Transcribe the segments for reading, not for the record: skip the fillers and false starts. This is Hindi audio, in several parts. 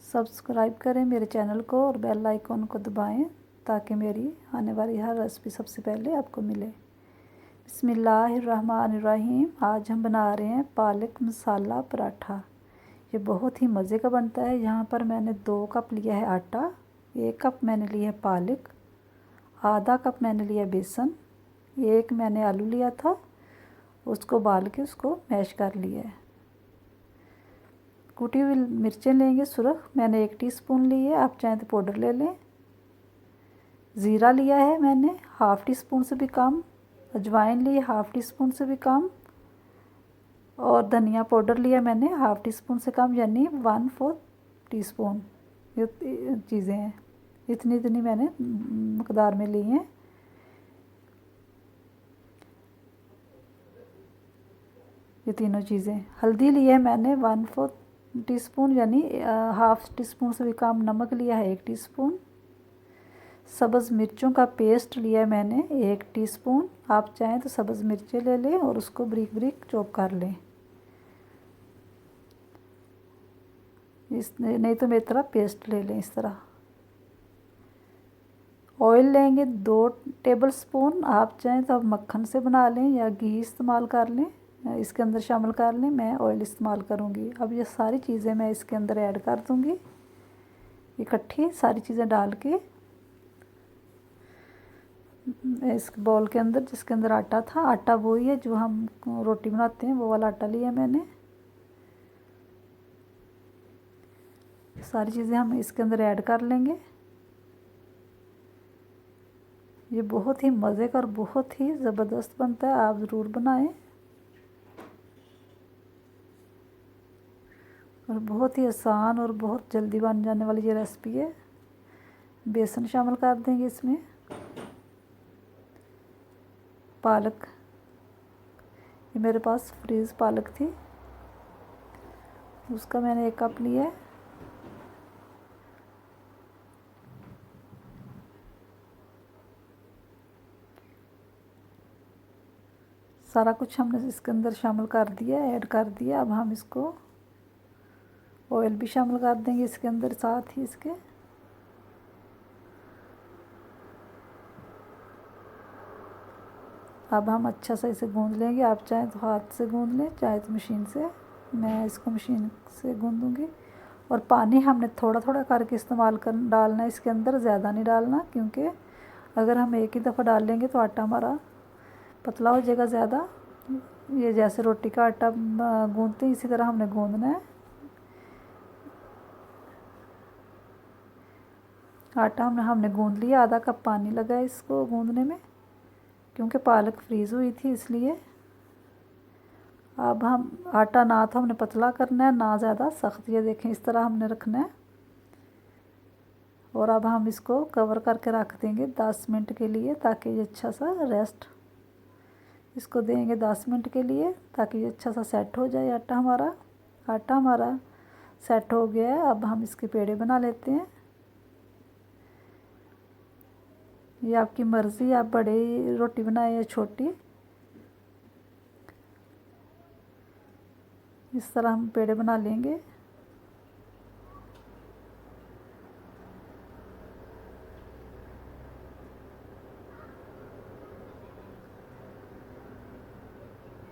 सब्सक्राइब करें मेरे चैनल को और बेल आइकॉन को दबाएं ताकि मेरी आने वाली हर रेसिपी सबसे पहले आपको मिले। बिस्मिल्लाहिर्रहमानिर्रहीम। आज हम बना रहे हैं पालक मसाला पराठा। ये बहुत ही मज़े का बनता है। यहाँ पर मैंने 2 कप लिया है आटा, 1 कप मैंने लिया है पालक, आधा कप मैंने लिया बेसन, 1 मैंने आलू लिया था, उसको उबाल के उसको मैश कर लिया है। कुटी हुई मिर्चें लेंगे सुरख, मैंने 1 टीस्पून ली है, आप चाहें तो पाउडर ले लें। ज़ीरा लिया है मैंने हाफ़ टी स्पून से भी कम, अजवाइन ली हाफ़ टी स्पून से भी कम, और धनिया पाउडर लिया मैंने हाफ़ टी स्पून से कम, यानी 1/4 टीस्पून। ये चीज़ें हैं, इतनी मैंने मकदार में ली हैं। ये तीनों चीज़ें। हल्दी ली है मैंने 1/4 टीस्पून, यानी हाफ़ टी स्पून से भी कम। नमक लिया है 1 टीस्पून। सब्ज़ मिर्चों का पेस्ट लिया है मैंने 1 टीस्पून। आप चाहें तो सब्ज़ मिर्चें ले लें और उसको बारीक बारीक चॉप कर लें। नहीं तो मेरी तरह पेस्ट ले लें इस तरह। ऑयल लेंगे 2 टेबल स्पून। आप चाहें तो आप मक्खन से बना लें या घी इस्तेमाल कर लें, इसके अंदर शामिल कर लें। मैं ऑयल इस्तेमाल करूँगी। अब ये सारी चीज़ें मैं इसके अंदर ऐड कर दूँगी, इकट्ठी सारी चीज़ें डाल के इस बॉल के अंदर, जिसके अंदर आटा था। आटा वही है जो हम रोटी बनाते हैं, वो वाला आटा लिया मैंने। सारी चीज़ें हम इसके अंदर ऐड कर लेंगे। ये बहुत ही मज़े का और बहुत ही ज़बरदस्त बनता है, आप ज़रूर बनाएं। और बहुत ही आसान और बहुत जल्दी बन जाने वाली ये रेसिपी है। बेसन शामिल कर देंगे इसमें। पालक, ये मेरे पास फ्रीज़ पालक थी, उसका मैंने 1 कप लिया है। सारा कुछ हमने इसके अंदर शामिल कर दिया, ऐड कर दिया। अब हम इसको ऑयल भी शामिल कर देंगे इसके अंदर साथ ही इसके। अब हम अच्छा सा इसे गूंद लेंगे। आप चाहें तो हाथ से गूंद लें, चाहे तो मशीन से। मैं इसको मशीन से गूंदूंगी। और पानी हमने थोड़ा थोड़ा करके इस्तेमाल कर डालना है इसके अंदर, ज़्यादा नहीं डालना, क्योंकि अगर हम एक ही दफ़ा डाल लेंगे तो आटा हमारा पतला हो जाएगा ज़्यादा। ये जैसे रोटी का आटा गूंदते हैं इसी तरह हमने गूंदना है। आटा हमने गूंद लिया, आधा कप पानी लगा है इसको गूंदने में, क्योंकि पालक फ्रीज़ हुई थी इसलिए। अब हम आटा ना तो हमने पतला करना है ना ज़्यादा सख्त, ये देखें इस तरह हमने रखना है। और अब हम इसको कवर करके रख देंगे 10 मिनट के लिए, ताकि ये अच्छा सा रेस्ट इसको देंगे 10 मिनट के लिए, ताकि ये अच्छा सा सेट हो जाए आटा हमारा। आटा हमारा सेट हो गया है। अब हम इसके पेड़े बना लेते हैं। ये आपकी मर्ज़ी, आप बड़ी रोटी बनाए या छोटी, इस तरह हम पेड़े बना लेंगे।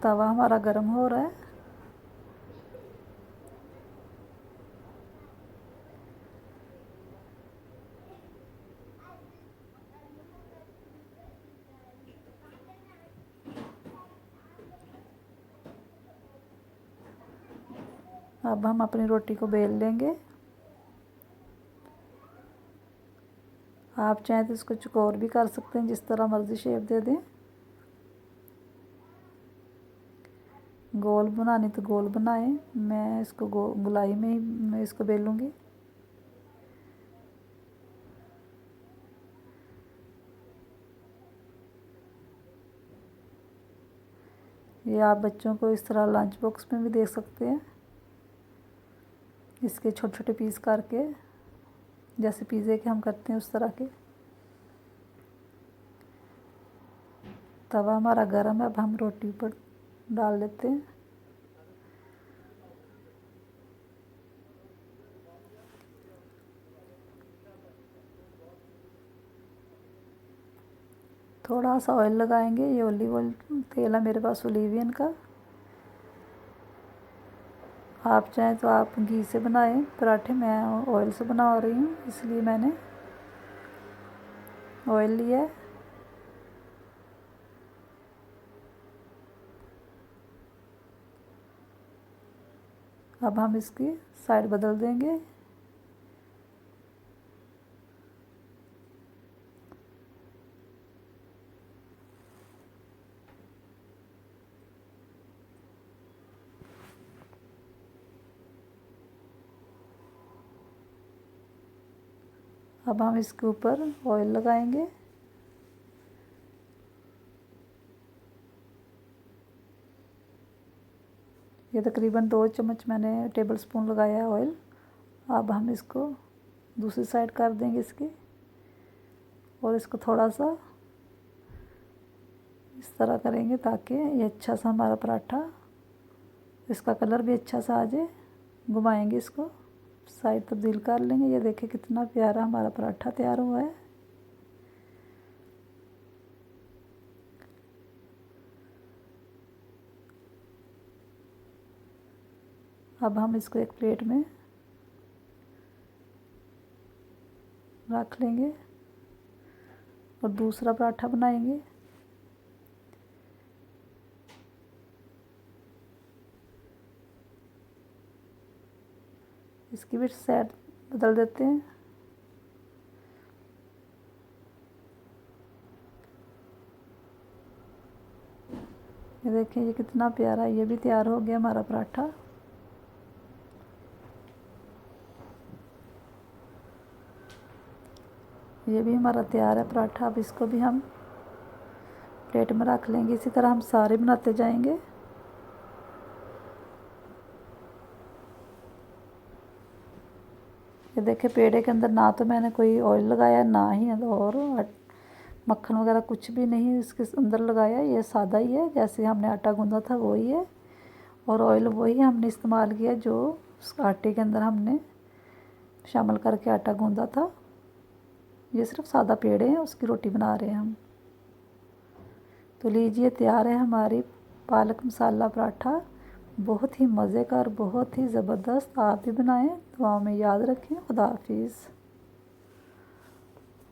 तवा हमारा गर्म हो रहा है। अब हम अपनी रोटी को बेल लेंगे। आप चाहें तो इसको चौकोर भी कर सकते हैं, जिस तरह मर्ज़ी शेप दे दें। गोल बनानी तो गोल बनाएं, मैं इसको गोलाई में ही मैं इसको बेलूँगी। ये आप बच्चों को इस तरह लंच बॉक्स में भी दे सकते हैं, इसके छोटे छोटे पीस करके, जैसे पिज़्ज़े के हम करते हैं उस तरह के। तवा हमारा गर्म है, अब हम रोटी पर डाल लेते हैं। थोड़ा सा ऑयल लगाएंगे। ये ऑलिव ऑयल तेल है मेरे पास ओलिवियन का। आप चाहें तो आप घी से बनाएं पराठे, मैं ऑयल से बना रही हूँ इसलिए मैंने ऑयल लिया है। अब हम इसकी साइड बदल देंगे। अब हम इसके ऊपर ऑयल लगाएंगे। ये तकरीबन 2 चम्मच मैंने टेबल स्पून लगाया है ऑयल। अब हम इसको दूसरी साइड कर देंगे इसकी, और इसको थोड़ा सा इस तरह करेंगे ताकि ये अच्छा सा हमारा पराठा, इसका कलर भी अच्छा सा आ जाए। घुमाएंगे इसको, साइड तब्दील कर लेंगे। ये देखिए कितना प्यारा हमारा पराठा तैयार हुआ है। अब हम इसको एक प्लेट में रख लेंगे और दूसरा पराठा बनाएंगे। इसकी भी साइड बदल देते हैं। ये देखिए ये कितना प्यारा, ये भी तैयार हो गया हमारा पराठा। ये भी हमारा तैयार है पराठा। अब इसको भी हम प्लेट में रख लेंगे। इसी तरह हम सारे बनाते जाएंगे। ये देखिए पेड़े के अंदर ना तो मैंने कोई ऑयल लगाया, ना ही और मक्खन वगैरह कुछ भी नहीं इसके अंदर लगाया। ये सादा ही है, जैसे हमने आटा गूंदा था वही है, और ऑयल वही हमने इस्तेमाल किया जो उस आटे के अंदर हमने शामिल करके आटा गूंदा था। ये सिर्फ सादा पेड़े हैं, उसकी रोटी बना रहे हैं हम। तो लीजिए तैयार है हमारी पालक मसाला पराठा। बहुत ही मज़े का और बहुत ही ज़बरदस्त। आप भी बनाएं। दुआओं में याद रखें। खुदा हाफिज़।